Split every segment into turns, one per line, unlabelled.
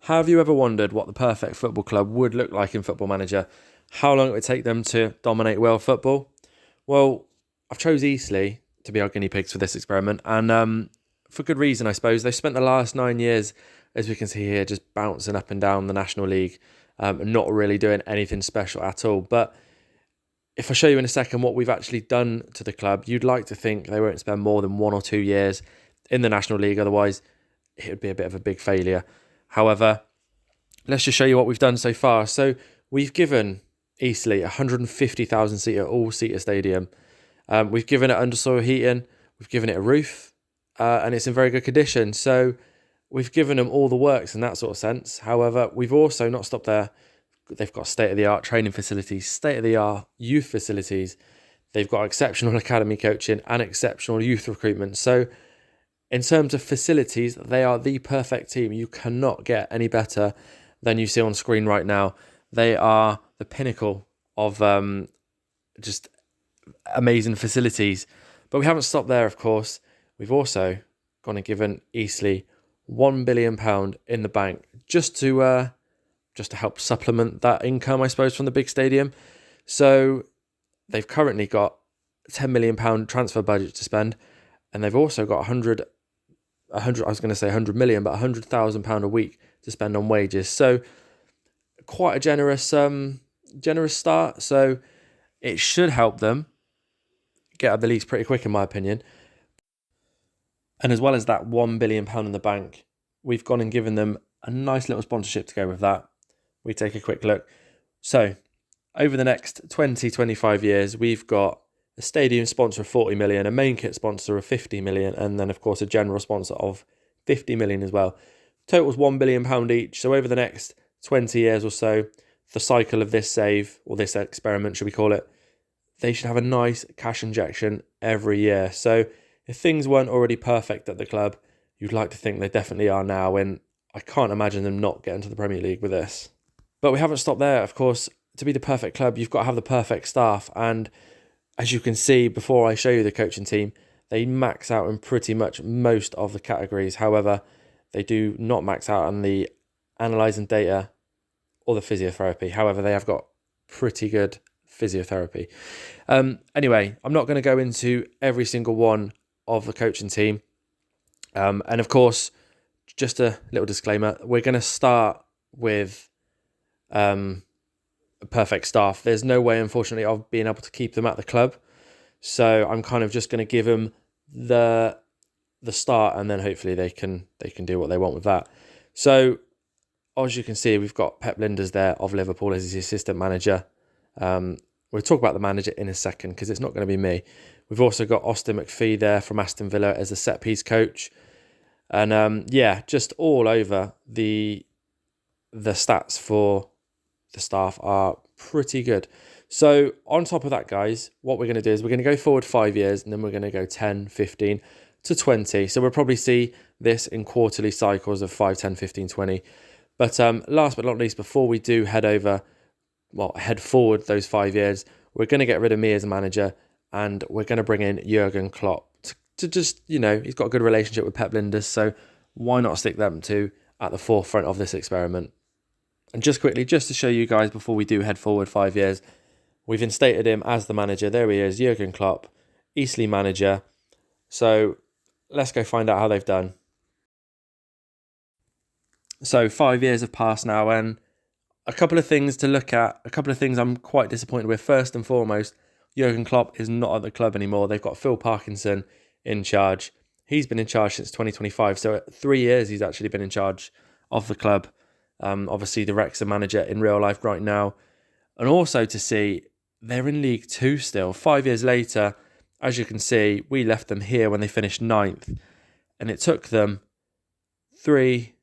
Have you ever wondered what the perfect football club would look like in Football Manager? How long it would take them to dominate world football? Well, I've chose Eastleigh to be our guinea pigs for this experiment, and for good reason, I suppose. They've spent the last 9 years, as we can see here, just bouncing up and down the National League, and not really doing anything special at all. But if I show you in a second what we've actually done to the club, you'd like to think they won't spend more than 1 or 2 years in the National League, otherwise it would be a bit of a big failure. However, let's just show you what we've done so far. So we've given Eastleigh a 150,000 seater all-seater stadium. We've given it undersoil heating, we've given it a roof, and it's in very good condition. So we've given them all the works in that sort of sense. However, we've also not stopped there. They've got state-of-the-art training facilities, state-of-the-art youth facilities. They've got exceptional academy coaching and exceptional youth recruitment. So in terms of facilities, they are the perfect team. You cannot get any better than you see on screen right now. They are the pinnacle of just amazing facilities. But we haven't stopped there, of course. We've also gone and given Eastleigh £1 billion in the bank just to help supplement that income, I suppose, from the big stadium. So they've currently got £10 million transfer budget to spend, and they've also got 100 I was going to say 100 million, but £100,000 a week to spend on wages. So quite a generous start. So it should help them get up the leagues pretty quick, in my opinion. And as well as that £1 billion in the bank, we've gone and given them a nice little sponsorship to go with that. We take a quick look. So over the next 20-25 years, we've got a stadium sponsor of 40 million, a main kit sponsor of 50 million, and then of course a general sponsor of 50 million as well. Total's £1 billion each. So over the next 20 years or so, the cycle of this save, or this experiment should we call it, they should have a nice cash injection every year. So if things weren't already perfect at the club, you'd like to think they definitely are now, and I can't imagine them not getting to the Premier League with this. But we haven't stopped there. Of course, to be the perfect club, you've got to have the perfect staff, and as you can see, before I show you the coaching team, they max out in pretty much most of the categories. However, they do not max out on the analysing data or the physiotherapy. However, they have got pretty good physiotherapy. Anyway, I'm not going to go into every single one of the coaching team. And of course, just a little disclaimer, we're going to start with a perfect staff. There's no way, unfortunately, of being able to keep them at the club. So I'm kind of just going to give them the start, and then hopefully they can do what they want with that. So as you can see, we've got Pep Lijnders there of Liverpool as the assistant manager. We'll talk about the manager in a second because it's not going to be me. We've also got Austin McPhee there from Aston Villa as the set piece coach. And just all over the stats for the staff are pretty good. So on top of that, guys, what we're going to do is we're going to go forward 5 years, and then we're going to go 10, 15 to 20. So we'll probably see this in quarterly cycles of 5, 10, 15, 20. But last but not least, before we do head forward those 5 years, we're going to get rid of me as a manager, and we're going to bring in Jurgen Klopp to just, he's got a good relationship with Pep Lijnders, so why not stick them two at the forefront of this experiment? And just quickly, just to show you guys before we do head forward 5 years, we've instated him as the manager. There he is, Jurgen Klopp, Eastleigh manager. So let's go find out how they've done. So 5 years have passed now, and a couple of things to look at, a couple of things I'm quite disappointed with. First and foremost, Jurgen Klopp is not at the club anymore. They've got Phil Parkinson in charge. He's been in charge since 2025. So 3 years he's actually been in charge of the club. Obviously the Wrexham manager in real life right now. And also to see they're in League Two still. 5 years later, as you can see, we left them here when they finished 9th. And it took them we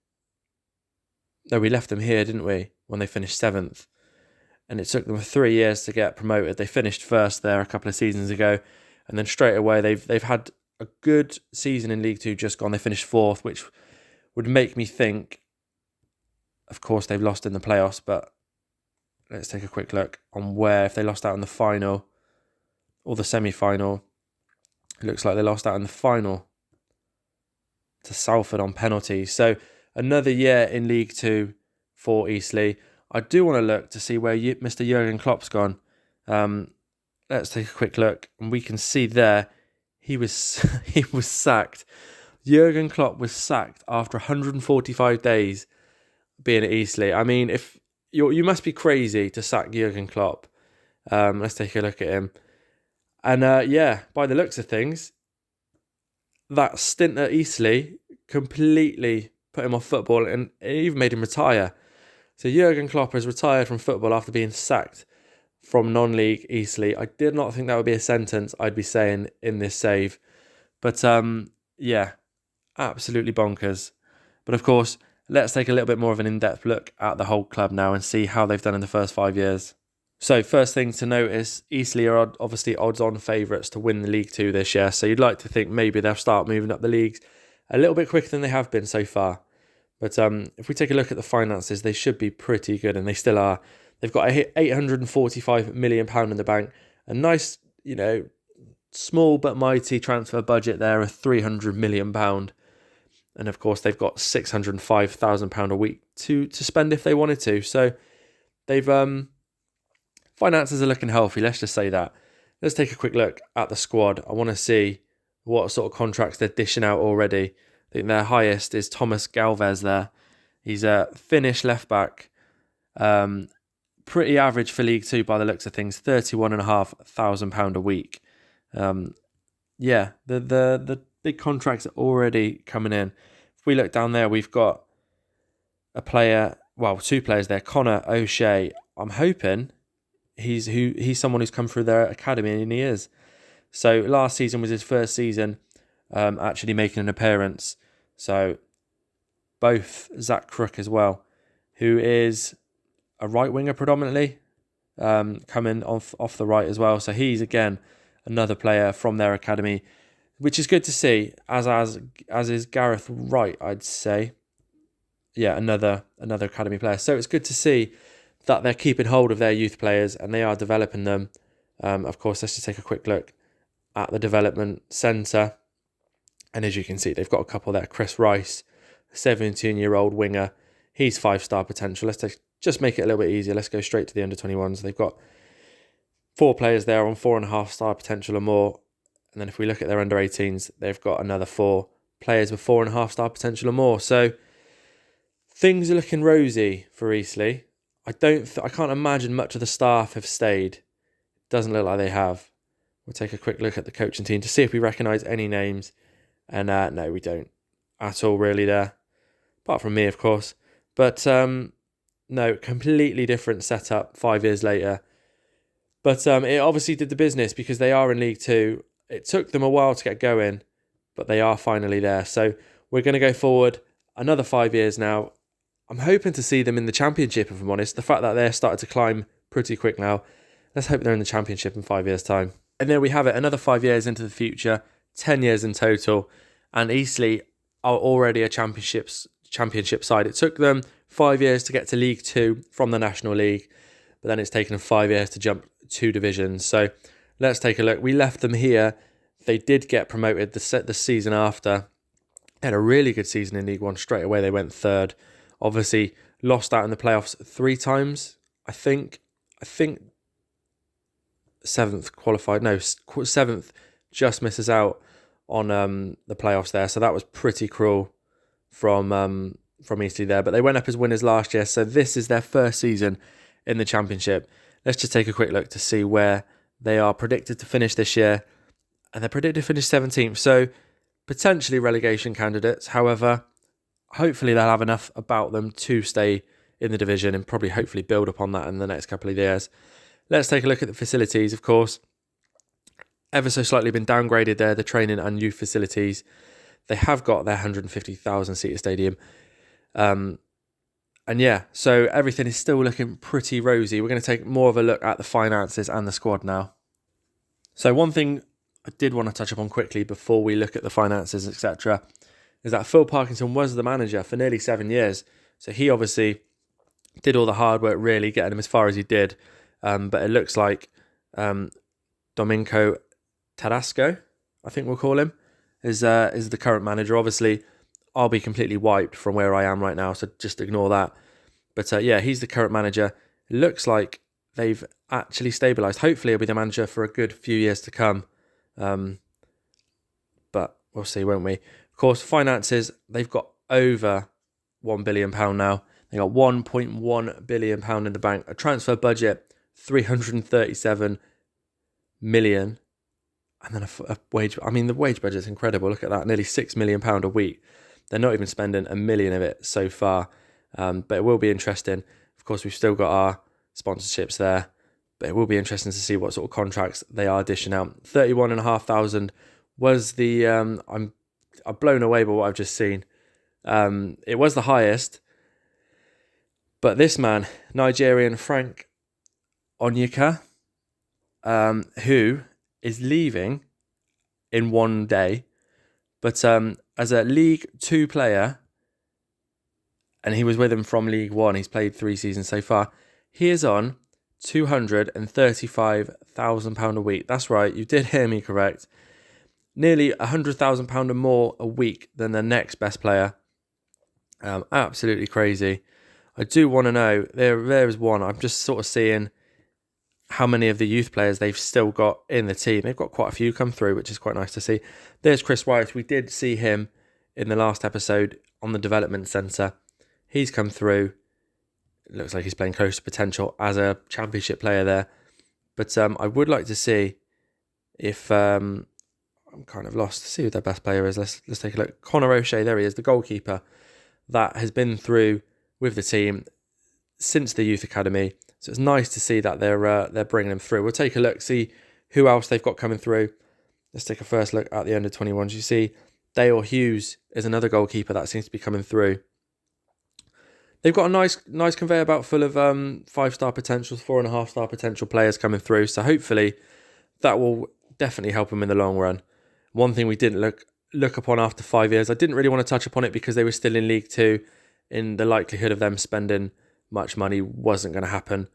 left them here, didn't we? When they finished 7th. And it took them 3 years to get promoted. They finished first there a couple of seasons ago. And then straight away, they've had a good season in League Two just gone. They finished 4th, which would make me think, of course, they've lost in the playoffs, but let's take a quick look on where, if they lost out in the final or the semi-final. It looks like they lost out in the final to Salford on penalties. So another year in League Two for Eastleigh. I do want to look to see where Mr. Jurgen Klopp's gone. Let's take a quick look, and we can see there he was he was sacked. Jurgen Klopp was sacked after 145 days being at Eastleigh. I mean, if you must be crazy to sack Jurgen Klopp. Let's take a look at him. And by the looks of things, that stint at Eastleigh completely put him off football, and it even made him retire. So Jurgen Klopp has retired from football after being sacked from non-league Eastleigh. I did not think that would be a sentence I'd be saying in this save. But absolutely bonkers. But of course, let's take a little bit more of an in-depth look at the whole club now and see how they've done in the first 5 years. So first thing to notice, Eastleigh are obviously odds-on favourites to win the League Two this year. So you'd like to think maybe they'll start moving up the leagues a little bit quicker than they have been so far. But if we take a look at the finances, they should be pretty good, and they still are. They've got a £845 million in the bank. A nice, small but mighty transfer budget there of £300 million. And of course, they've got £605,000 a week to spend if they wanted to. So they've finances are looking healthy, let's just say that. Let's take a quick look at the squad. I want to see what sort of contracts they're dishing out already. I think their highest is Thomas Galvez there. He's a Finnish left-back. Pretty average for League Two by the looks of things, £31,500 a week. The big contracts are already coming in. If we look down there, we've got two players there. Connor O'Shea. I'm hoping he's someone who's come through their academy, and he is. So last season was his first season actually making an appearance. So both Zach Crook as well, who is a right winger predominantly, coming off the right as well. So he's again another player from their academy, which is good to see. As is Gareth Wright, I'd say. Yeah, another academy player. So it's good to see that they're keeping hold of their youth players and they are developing them. Of course, let's just take a quick look at the development centre. And as you can see, they've got a couple there. Chris Rice, a 17-year-old winger. He's 5-star potential. Let's just make it a little bit easier. Let's go straight to the under-21s. They've got 4 players there on 4.5-star potential or more. And then if we look at their under-18s, they've got another 4 players with 4.5-star potential or more. So things are looking rosy for Eastleigh. I can't imagine much of the staff have stayed. Doesn't look like they have. We'll take a quick look at the coaching team to see if we recognise any names. And no, we don't at all really there. Apart from me, of course. But no, completely different setup 5 years later. But it obviously did the business because they are in League Two. It took them a while to get going, but they are finally there. So we're going to go forward another 5 years now. I'm hoping to see them in the Championship, if I'm honest. The fact that they're starting to climb pretty quick now. Let's hope they're in the Championship in 5 years' time. And there we have it, another 5 years into the future, 10 years in total. And Eastleigh are already a championship side. It took them 5 years to get to League Two from the National League, but then it's taken them 5 years to jump 2 divisions. So let's take a look. We left them here. They did get promoted the season after. They had a really good season in League One. Straight away, they went third. Obviously, lost out in the playoffs 3 times. I think 7th qualified. No, 7th just misses out on the playoffs there. So that was pretty cruel from Eastleigh there. But they went up as winners last year. So this is their first season in the Championship. Let's just take a quick look to see where they are predicted to finish this year. And they're predicted to finish 17th. So potentially relegation candidates. However, hopefully they'll have enough about them to stay in the division and probably hopefully build upon that in the next couple of years. Let's take a look at the facilities, of course. Ever so slightly been downgraded there, the training and youth facilities. They have got their 150,000 seater stadium. So everything is still looking pretty rosy. We're going to take more of a look at the finances and the squad now. So one thing I did want to touch upon quickly before we look at the finances, etc., is that Phil Parkinson was the manager for nearly 7 years. So he obviously did all the hard work, really getting him as far as he did. But it looks like Domingo Tarasco, I think we'll call him, is the current manager. Obviously, I'll be completely wiped from where I am right now, so just ignore that. But yeah, he's the current manager. It looks like they've actually stabilised. Hopefully he'll be the manager for a good few years to come. But we'll see, won't we? Of course, finances, they've got over £1 billion now. They got £1.1 billion in the bank. A transfer budget, 337 million. And then a wage. I mean, the wage budget's incredible. Look at that, nearly £6 million a week. They're not even spending $1 million of it so far. But it will be interesting. Of course, we've still got our sponsorships there. But it will be interesting to see what sort of contracts they are dishing out. 31,500 was the... I'm blown away by what I've just seen. It was the highest. But this man, Nigerian Frank Onyeka, who is leaving in one day, but as a League 2 player, and he was with him from League 1, he's played 3 seasons so far, he is on £235,000 a week. That's right, you did hear me correct. Nearly £100,000 more a week than the next best player. Absolutely crazy. I do want to know, there is one, I'm just sort of seeing how many of the youth players they've still got in the team. They've got quite a few come through, which is quite nice to see. There's Chris White. We did see him in the last episode on the development centre. He's come through. It looks like he's playing close to potential as a championship player there. But I would like to see if... I'm kind of lost to see who their best player is. Let's take a look. Conor O'Shea, there he is, the goalkeeper that has been through with the team since the youth academy. So it's nice to see that they're bringing them through. We'll take a look, see who else they've got coming through. Let's take a first look at the under-21s. You see Dale Hughes is another goalkeeper that seems to be coming through. They've got a nice conveyor belt full of 5-star potentials, 4.5-star potential players coming through. So hopefully that will definitely help them in the long run. One thing we didn't look upon after 5 years, I didn't really want to touch upon it because they were still in League 2. In the likelihood of them spending much money wasn't going to happen.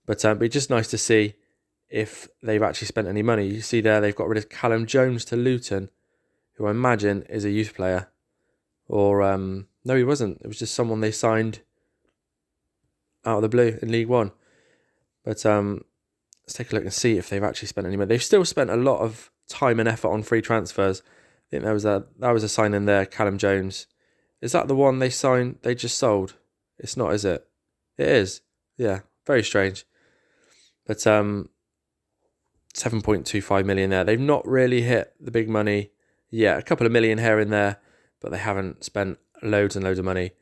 But it'd be just nice to see if they've actually spent any money. You see there, they've got rid of Callum Jones to Luton, who I imagine is a youth player. Or, no, he wasn't. It was just someone they signed out of the blue in League 1. But let's take a look and see if they've actually spent any money. They've still spent a lot of time and effort on free transfers. I think that was a signing there, Callum Jones. Is that the one they signed? They just sold? It's not, is it? It is. Yeah, very strange. But 7.25 million there. They've not really hit the big money yet. A couple of million here and there, but they haven't spent loads and loads of money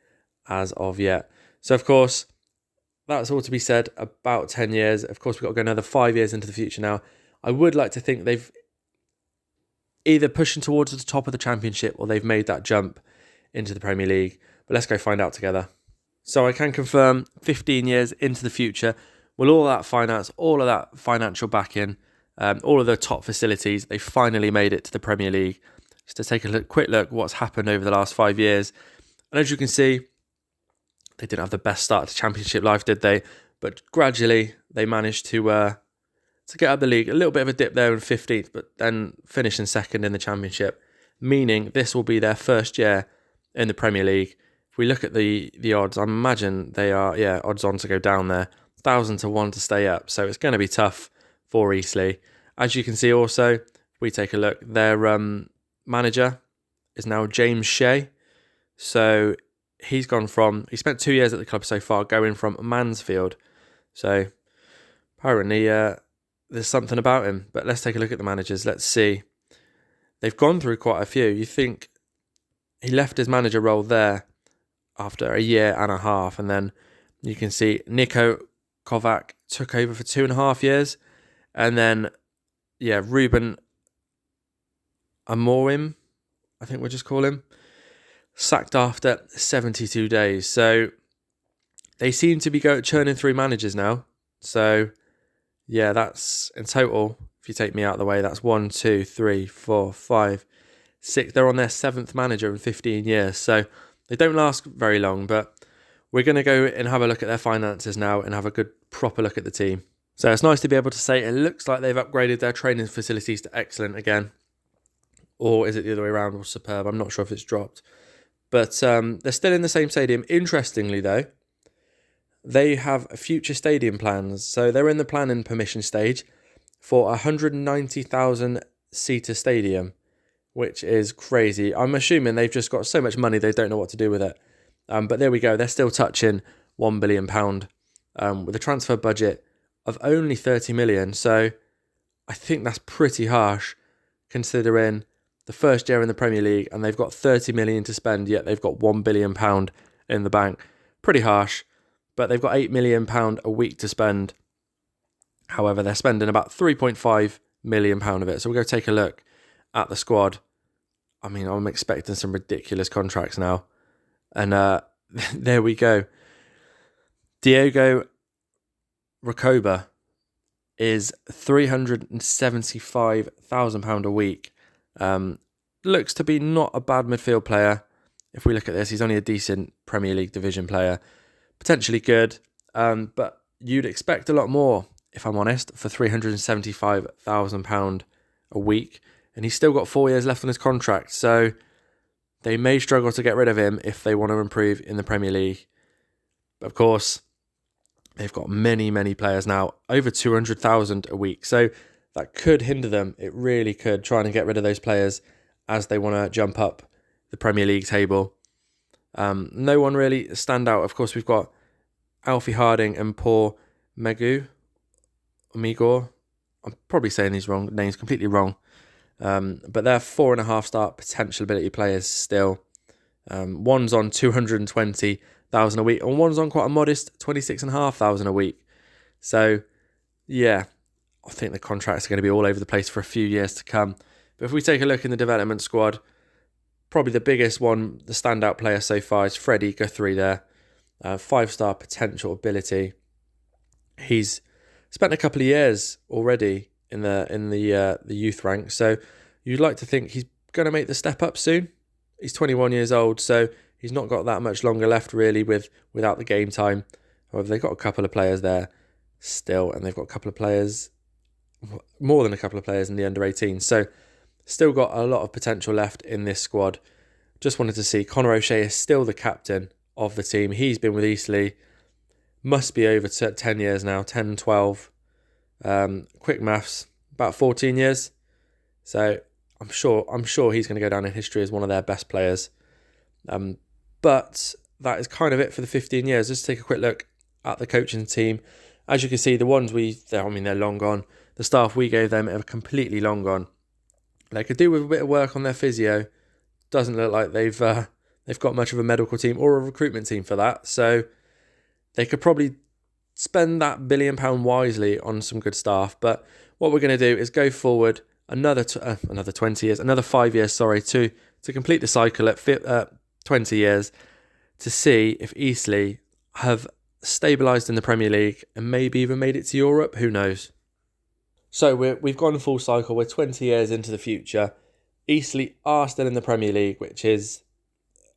as of yet. So, of course, that's all to be said about 10 years. Of course, we've got to go another 5 years into the future now. I would like to think they've either pushing towards the top of the Championship or they've made that jump into the Premier League. But let's go find out together. So I can confirm 15 years into the future, with all that finance, all of that financial backing, all of the top facilities, they finally made it to the Premier League. Just to take a quick look what's happened over the last 5 years. And as you can see, they didn't have the best start to Championship life, did they? But gradually they managed to get up the league. A little bit of a dip there in 15th, but then finishing second in the Championship, meaning this will be their first year in the Premier League. If we look at the odds, I imagine they are, odds on to go down there. 1,000 to 1 to stay up. So it's going to be tough for Eastleigh. As you can see also, if we take a look, their manager is now James Shea. So he spent 2 years at the club so far, going from Mansfield. So apparently there's something about him. But let's take a look at the managers. Let's see. They've gone through quite a few. You think he left his manager role there after a year and a half. And then you can see Niko Kovac took over for 2.5 years. And then, Ruben Amorim, I think we'll just call him, sacked after 72 days. So they seem to be churning through managers now. So, that's in total, if you take me out of the way, that's 1, 2, 3, 4, 5, 6. They're on their 7th manager in 15 years. So they don't last very long, but we're going to go and have a look at their finances now and have a good proper look at the team. So it's nice to be able to say it looks like they've upgraded their training facilities to excellent again. Or is it the other way around, or superb? I'm not sure if it's dropped. But they're still in the same stadium. Interestingly, though, they have future stadium plans. So they're in the planning permission stage for a 190,000 seater stadium, which is crazy. I'm assuming they've just got so much money they don't know what to do with it. But there we go. They're still touching £1 billion with a transfer budget of only 30 million. So I think that's pretty harsh considering the first year in the Premier League and they've got 30 million to spend, yet they've got £1 billion in the bank. Pretty harsh, but they've got £8 million a week to spend. However, they're spending about £3.5 million of it. So we'll go take a look at the squad. I mean, I'm expecting some ridiculous contracts now. And there we go. Diego Recoba is £375,000 a week. Looks to be not a bad midfield player. If we look at this, he's only a decent Premier League division player. Potentially good, but you'd expect a lot more, if I'm honest, for £375,000 a week. And he's still got 4 years left on his contract, so they may struggle to get rid of him if they want to improve in the Premier League. But of course, they've got many, many players now, over 200,000 a week. So that could hinder them. It really could, trying to get rid of those players as they want to jump up the Premier League table. No one really stand out. Of course, we've got Alfie Harding and Paul Migor. I'm probably saying these names completely wrong. But they're 4.5-star potential ability players still. One's on 220,000 a week, and one's on quite a modest 26,500 a week. So, yeah, I think the contracts are going to be all over the place for a few years to come. But if we take a look in the development squad, probably the biggest one, the standout player so far is Freddie Guthrie there. 5-star potential ability. He's spent a couple of years already in the youth ranks, so you'd like to think he's going to make the step up soon. He's 21 years old, so he's not got that much longer left really without the game time. However, they've got a couple of players there still, and they've got a couple of players, more than a couple of players in the under-18. So still got a lot of potential left in this squad. Just wanted to see, Conor O'Shea is still the captain of the team. He's been with Eastleigh, must be over 10 years now, 10, 12. Quick maths, about 14 years. So I'm sure he's going to go down in history as one of their best players. But that is kind of it for the 15 years. Let's take a quick look at the coaching team. As you can see, the ones they're long gone. The staff we gave them are completely long gone. They could do with a bit of work on their physio. Doesn't look like they've got much of a medical team or a recruitment team for that. So they could probably spend that £1 billion wisely on some good staff. But what we're going to do is go forward another 20 years, another 5 years, to complete the cycle at 20 years, to see if Eastleigh have stabilised in the Premier League and maybe even made it to Europe. Who knows? So we've gone full cycle. We're 20 years into the future. Eastleigh are still in the Premier League, which is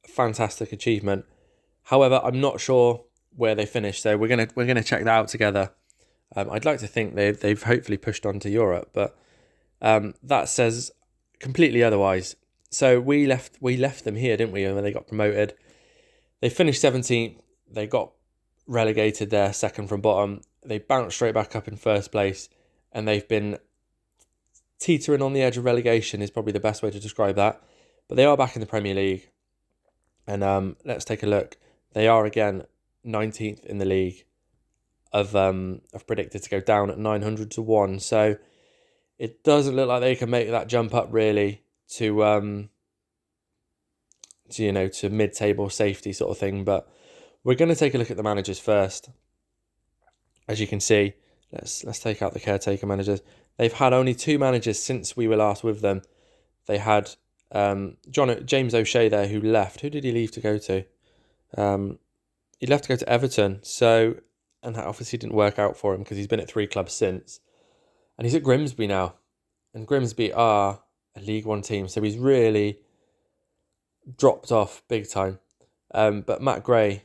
a fantastic achievement. However, I'm not sure where they finish, so we're gonna check that out together. I'd like to think they've hopefully pushed on to Europe, but that says completely otherwise. So we left them here, didn't we? When they got promoted, they finished 17th. They got relegated there, second from bottom. They bounced straight back up in first place, and they've been teetering on the edge of relegation is probably the best way to describe that. But they are back in the Premier League, and let's take a look. They are again 19th in the league. I've predicted to go down at 900 to 1. So it doesn't look like they can make that jump up really to mid-table safety sort of thing. But we're going to take a look at the managers first. As you can see, let's take out the caretaker managers. They've had only 2 managers since we were last with them. They had James O'Shea there, who left. Who did he leave to go to? He left to go to Everton. And that obviously didn't work out for him because he's been at 3 clubs since. And he's at Grimsby now. And Grimsby are a League One team, so he's really dropped off big time. But Matt Gray,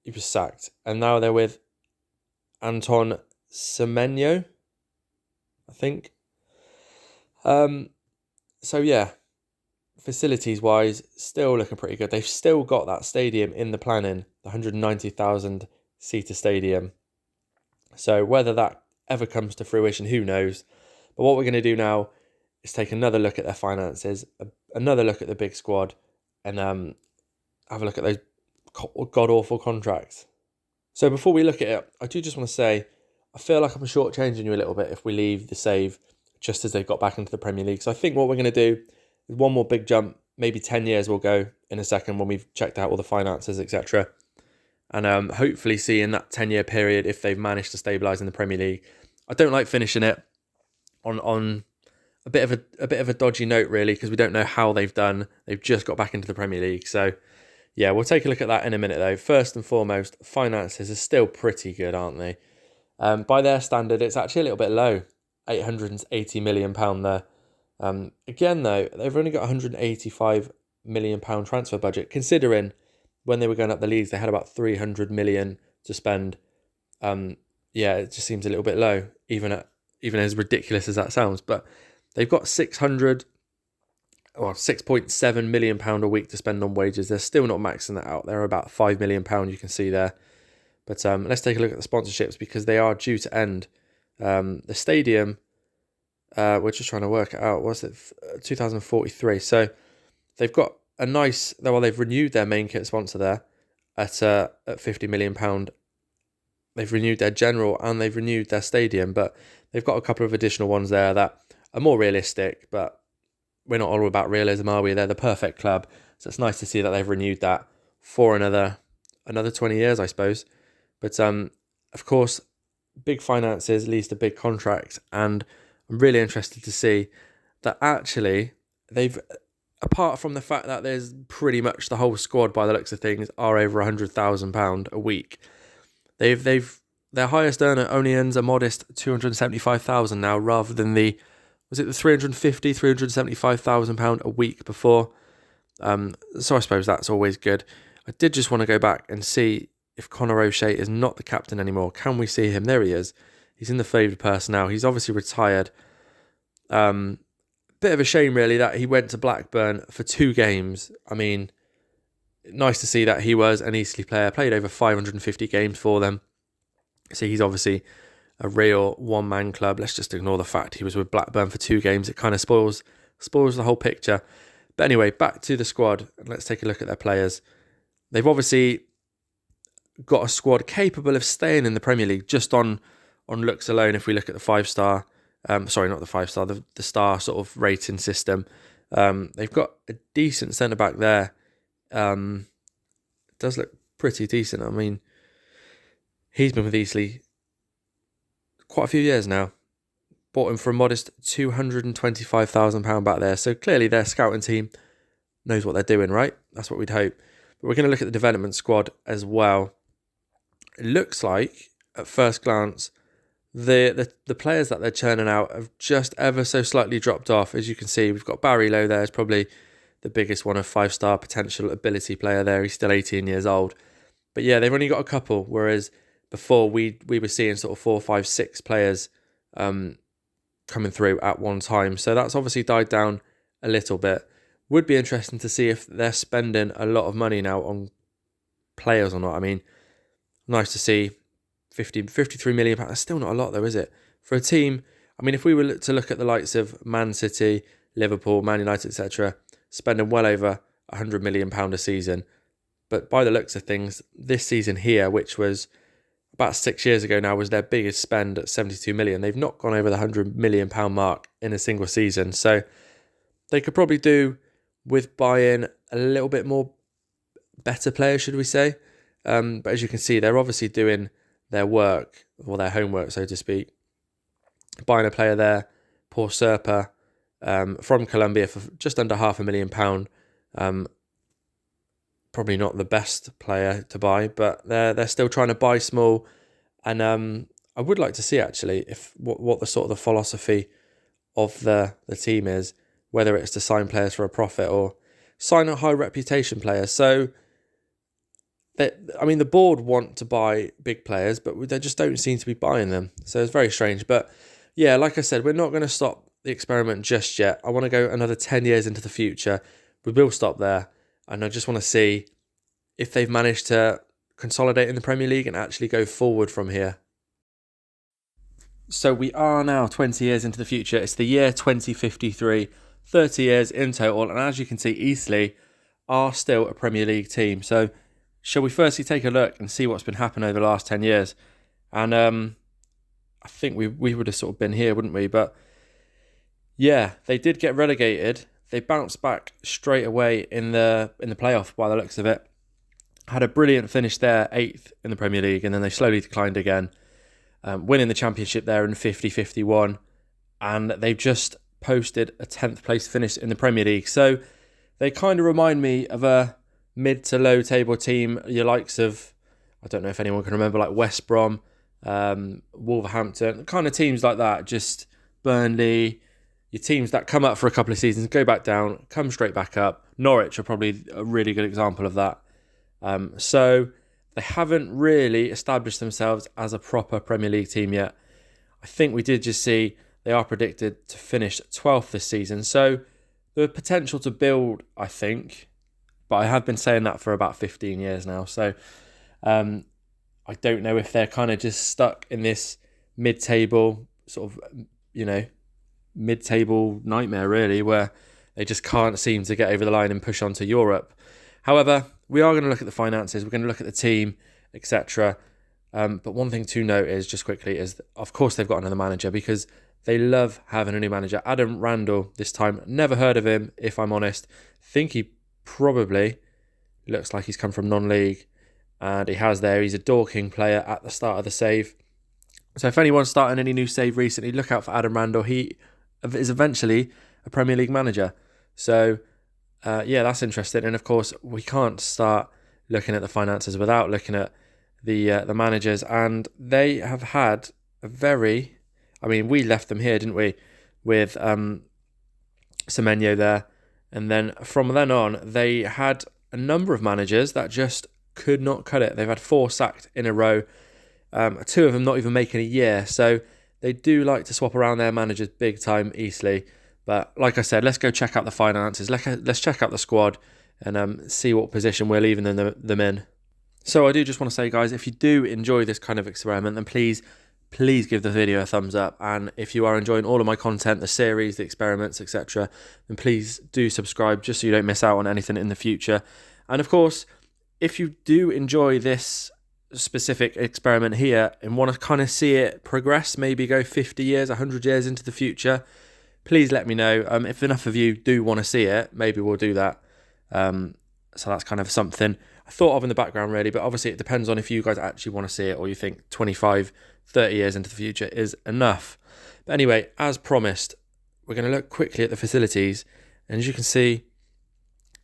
he was sacked. And now they're with Anton Semenyo, I think. So yeah, facilities-wise, still looking pretty good. They've still got that stadium in the planning, the 190,000-seater stadium. So whether that ever comes to fruition, who knows? But what we're going to do now is take another look at their finances, another look at the big squad, and have a look at those god-awful contracts. So before we look at it, I do just want to say, I feel like I'm shortchanging you a little bit if we leave the save just as they've got back into the Premier League. So I think what we're going to do is one more big jump, maybe 10 years we'll go in a second when we've checked out all the finances, etc. And hopefully see in that 10-year period if they've managed to stabilise in the Premier League. I don't like finishing it on a bit of a dodgy note, really, because we don't know how they've done. They've just got back into the Premier League. So yeah, we'll take a look at that in a minute, though. First and foremost, finances are still pretty good, aren't they? By their standard, it's actually a little bit low, £880 million there. Again, though, they've only got £185 million transfer budget, considering when they were going up the leagues, they had about 300 million to spend. Yeah, it just seems a little bit low, even as ridiculous as that sounds. But they've got 6.7 million pound a week to spend on wages. They're still not maxing that out. They're about £5 million, you can see there. But let's take a look at the sponsorships because they are due to end. The stadium, we're just trying to work it out. What's it? 2043. So they've got a nice. Well, they've renewed their main kit sponsor there at £50 million. They've renewed their general and they've renewed their stadium, but they've got a couple of additional ones there that are more realistic. But we're not all about realism, are we? They're the perfect club, so it's nice to see that they've renewed that for another 20 years, I suppose. But of course, big finances leads to big contracts, and I'm really interested to see that actually they've, apart from the fact that there's pretty much the whole squad by the looks of things are over £100,000 a week. Their highest earner only earns a modest £275,000 now, rather than the £375,000 a week before. So I suppose that's always good. I did just want to go back and see if Conor O'Shea is not the captain anymore. Can we see him? There he is. He's in the favoured personnel. He's obviously retired. Bit of a shame, really, that he went to Blackburn for 2 games. I mean, nice to see that he was an Eastleigh player, played over 550 games for them. So he's obviously a real one-man club. Let's just ignore the fact he was with Blackburn for 2 games. It kind of spoils the whole picture. But anyway, back to the squad, and let's take a look at their players. They've obviously got a squad capable of staying in the Premier League just on looks alone. If we look at the 5-star, sorry, not the 5-star, the star sort of rating system, they've got a decent centre back there. It does look pretty decent. I mean, he's been with Eastleigh quite a few years now. Bought him for a modest £225,000 back there. So clearly their scouting team knows what they're doing, right? That's what we'd hope. But we're going to look at the development squad as well. It looks like, at first glance, the players that they're churning out have just ever so slightly dropped off. As you can see, we've got Barry Lowe there. Is probably the biggest one, a 5-star potential ability player there. He's still 18 years old. But yeah, they've only got a couple, whereas before we were seeing sort of 4, 5, 6 players coming through at one time. So that's obviously died down a little bit. Would be interesting to see if they're spending a lot of money now on players or not. I mean, nice to see 53 million pounds. That's still not a lot though, is it? For a team, I mean, if we were to look at the likes of Man City, Liverpool, Man United, etc., spending well over £100 million a season. But by the looks of things, this season here, which was about 6 years ago now, was their biggest spend at 72 million. They've not gone over the £100 million mark in a single season. So they could probably do with buying a little bit more better players, should we say. But as you can see, they're obviously doing their work, or their homework, so to speak. Buying a player there, Paul Serpa, from Colombia for just under £500,000. Probably not the best player to buy, but they're still trying to buy small. And I would like to see, actually, if what the sort of the philosophy of the team is, whether it's to sign players for a profit or sign a high reputation player. So, the board want to buy big players, but they just don't seem to be buying them. So it's very strange. But yeah, like I said, we're not going to stop the experiment just yet. I want to go another 10 years into the future we will stop there. And I just want to see if they've managed to consolidate in the Premier League and actually go forward from here. So we are now 20 years into the future. It's the year 2053, 30 years in total. And as you can see, Eastleigh are still a Premier League team. So shall we firstly take a look and see what's been happening over the last 10 years? And I think we would have sort of been here, wouldn't we? But yeah, they did get relegated. They bounced back straight away in the playoff by the looks of it. Had a brilliant finish there, 8th in the Premier League, and then they slowly declined again, winning the championship there in 50-51. And they've just posted a 10th place finish in the Premier League. So they kind of remind me of a mid to low table team, your likes of, I don't know if anyone can remember, like West Brom, Wolverhampton, kind of teams like that, just Burnley, your teams that come up for a couple of seasons, go back down, come straight back up. Norwich are probably a really good example of that. So they haven't really established themselves as a proper Premier League team yet. I think we did just see they are predicted to finish 12th this season. So the potential to build, I think, but I have been saying that for about 15 years now. So I don't know if they're kind of just stuck in this mid-table sort of, mid-table nightmare really, where they just can't seem to get over the line and push on to Europe. However, we are going to look at the finances, we're going to look at the team, etc. But one thing to note is, just quickly, is that, of course, they've got another manager because they love having a new manager. Adam Randall this time. Never heard of him, if I'm honest. Think he probably looks like he's come from non-league. And he has there. He's a Dorking player at the start of the save. So if anyone's starting any new save recently, look out for Adam Randall. He is eventually a Premier League manager. So that's interesting. And of course, we can't start looking at the finances without looking at the managers. And they have had a very, we left them here, didn't we, with Semenyo there. And then from then on, they had a number of managers that just could not cut it. They've had 4 sacked in a row. 2 of them not even making a year. So they do like to swap around their managers big time, Eastleigh. But like I said, let's go check out the finances. Let's check out the squad and see what position we're leaving them in. So I do just want to say, guys, if you do enjoy this kind of experiment, then please give the video a thumbs up. And if you are enjoying all of my content, the series, the experiments, etc., then please do subscribe just so you don't miss out on anything in the future. And of course, if you do enjoy this specific experiment here and want to kind of see it progress, maybe go 50 years, 100 years into the future, please let me know. If enough of you do want to see it, maybe we'll do that. So that's kind of something I thought of in the background, really. But obviously it depends on if you guys actually want to see it or you think 25, 30 years into the future is enough. But anyway, as promised, we're going to look quickly at the facilities. And as you can see,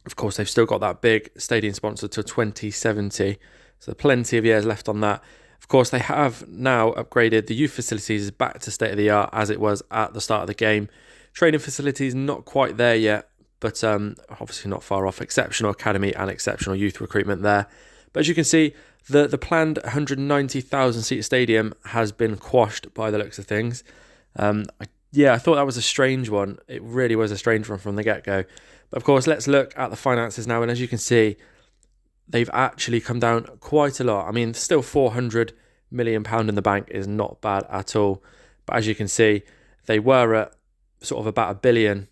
of course, they've still got that big stadium sponsor till 2070. So plenty of years left on that. Of course, they have now upgraded the youth facilities back to state-of-the-art as it was at the start of the game. Training facilities not quite there yet, but obviously not far off. Exceptional academy and exceptional youth recruitment there. But as you can see, the planned 190,000 seat stadium has been quashed by the looks of things. I thought that was a strange one. It really was a strange one from the get-go. But of course, let's look at the finances now. And as you can see, they've actually come down quite a lot. Still £400 million in the bank is not bad at all. But as you can see, they were at sort of about £1 billion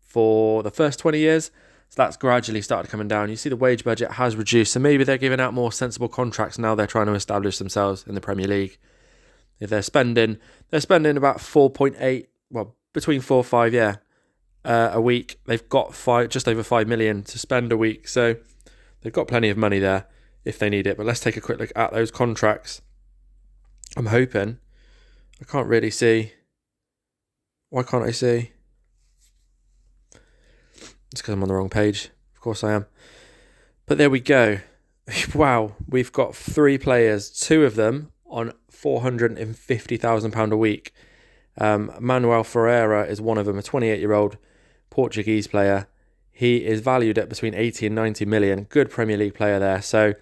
for the first 20 years. So that's gradually started coming down. You see the wage budget has reduced. So maybe they're giving out more sensible contracts now they're trying to establish themselves in the Premier League. If they're spending about 4.8, between 4 or 5, a week. They've got just over 5 million to spend a week. So they've got plenty of money there if they need it. But let's take a quick look at those contracts. I'm hoping. I can't really see. Why can't I see? It's because I'm on the wrong page. Of course I am. But there we go. Wow. We've got 3 players. 2 of them on £450,000 a week. Manuel Ferreira is one of them, a 28-year-old Portuguese player. He is valued at between 80 and 90 million. Good Premier League player there. So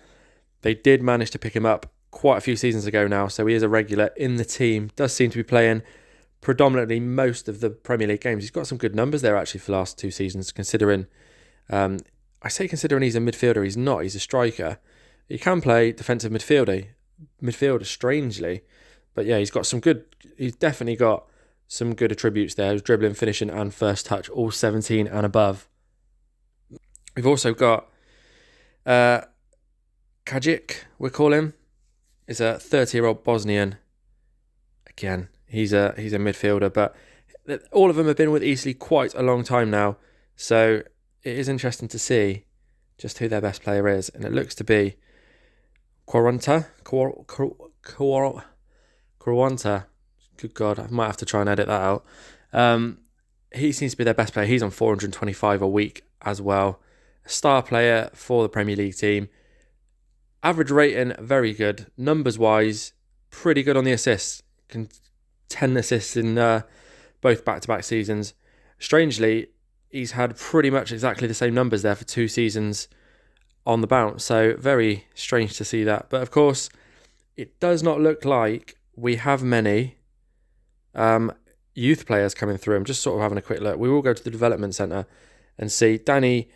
they did manage to pick him up quite a few seasons ago now. So he is a regular in the team. Does seem to be playing predominantly most of the Premier League games. He's got some good numbers there actually for the last 2 seasons, considering I say considering he's a midfielder, he's not. He's a striker. He can play defensive midfielder, strangely. But yeah, he's definitely got some good attributes there. His dribbling, finishing, and first touch, all 17 and above. We've also got Kajic, we call him. Is a 30-year-old Bosnian. Again, he's a midfielder, but all of them have been with Eastleigh quite a long time now. So it is interesting to see just who their best player is. And it looks to be Quaranta. Good God, I might have to try and edit that out. He seems to be their best player. He's on 425 a week as well. A star player for the Premier League team. Average rating, very good. Numbers-wise, pretty good on the assists. 10 assists in both back-to-back seasons. Strangely, he's had pretty much exactly the same numbers there for 2 seasons on the bounce. So very strange to see that. But of course, it does not look like we have many youth players coming through. I'm just sort of having a quick look. We will go to the development centre and see. Danny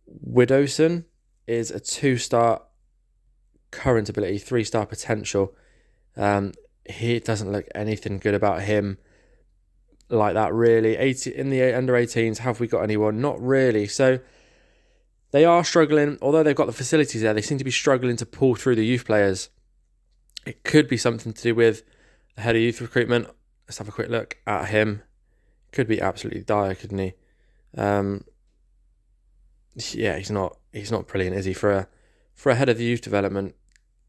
Widowson is a 2-star current ability, 3-star potential. He doesn't look anything good about him like that, really. In the under 18s, have we got anyone? Not really. So they are struggling, although they've got the facilities there, they seem to be struggling to pull through the youth players. It could be something to do with the head of youth recruitment. Let's have a quick look at him. Could be absolutely dire, couldn't he? Yeah, he's not brilliant, is he? For a head of the youth development,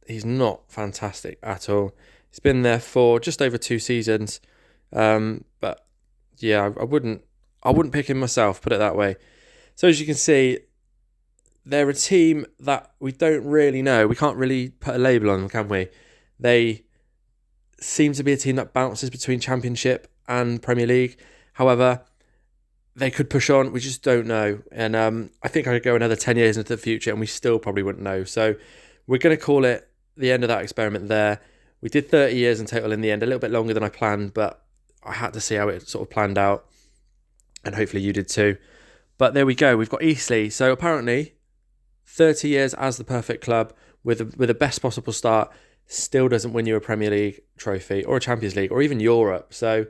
he's not fantastic at all. He's been there for just over 2 seasons. But yeah, I wouldn't pick him myself, put it that way. So as you can see, they're a team that we don't really know. We can't really put a label on them, can we? They seem to be a team that bounces between Championship and Premier League. However, they could push on. We just don't know. And I think I could go another 10 years into the future and we still probably wouldn't know. So we're going to call it the end of that experiment there. We did 30 years in total in the end, a little bit longer than I planned, but I had to see how it sort of planned out. And hopefully you did too. But there we go. We've got Eastleigh. So apparently 30 years as the perfect club with the best possible start still doesn't win you a Premier League trophy or a Champions League or even Europe. So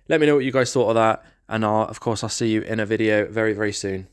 let me know what you guys thought of that. And of course, I'll see you in a video very, very soon.